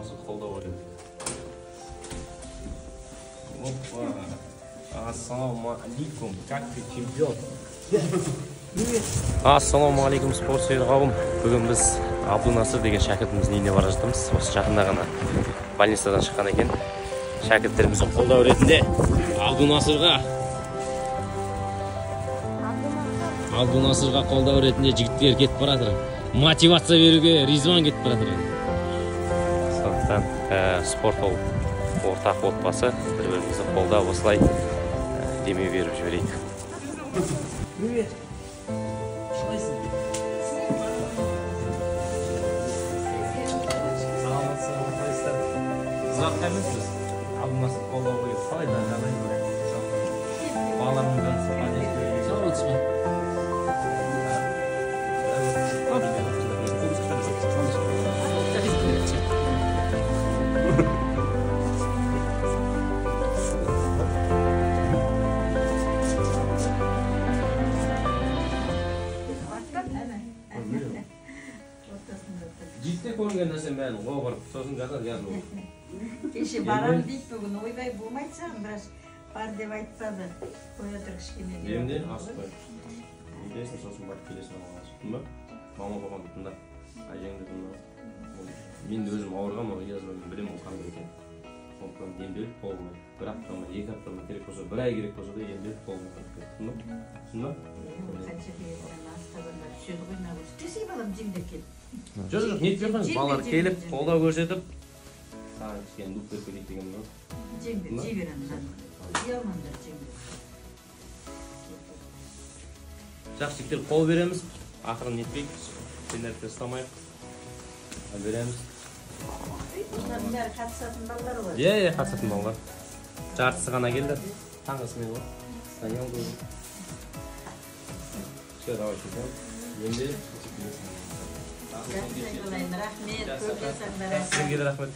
Nasıl kolda oluyor? Hoppa. Assalamualaikum. Как ты, чемпион? Ассалаумағалейкум спорт сүйер қауым. Бүгін біз Абдунасыр деген шәкіртіміздің үйіне бара жатырмыз. Осы жақында ғана больницадан шыққан екен. Шәкірттеріміздің қолдау ретінде Абдунасырға қолдау ретінде жігіттер кетіп бара жатыр. Мотивация беруге Ризван кетіп бара жатыр. Сондықтан спорт ол ортақ отбасы, бір-бірімізді қолдап осылай демеу беріп жіберейік. Привет. Қалайсың? Саламатсыз, қалайсыздар? Ұзаққа емессіз? Абдунасыр қолдау қойып қалай да жағдай бар? Балаларымыздан сұхбат етіп Саламатсыз ба? Ciddi көрінген нәрсен бәрін қоғырып, сосын жатады жазып olur. Кеше барам дейді бүгін, ойбай болмайды саған, біраз бар деп айтпады. Қоя тұр кішкене. Емде асып қой. Үйдесін, сосын барып келесін алған асыптың ба? Мама папам тыңда, әжеңді тыңда. Мен өзім ауырғам, ол жазбай мен білем ол қандай екен. Сондықтан емделіп қолымай. Бір аптама, екі аптама керек болса, бір ай керек болса да емделіп қолымай. Тыңда? Тыңда? Қанша берген астабында түседі ғой нағыз. Десей балам жеңдер келіп. Жоқ, нетпей қойыңыз, балалар келіп, қолдау көрсетіп, саған кішкене дуп беріп кетейік деген ғой. Жеңдер, жей беремін жаным. Жей алмаңдар жеңдер. Жақсы жігіттер қол береміз, ақырын нетпейік, сендерді ұстамайық. Береміз. Бұлардың бәрі қатысатын балалар ғой. Қатысатын балалар. Жартысы ғана келді. Таңғысымен ғой. Станиал көрді. Все, давай чемпион. Енді Рахмет, көп жасаңдар. Сізге де рахмет.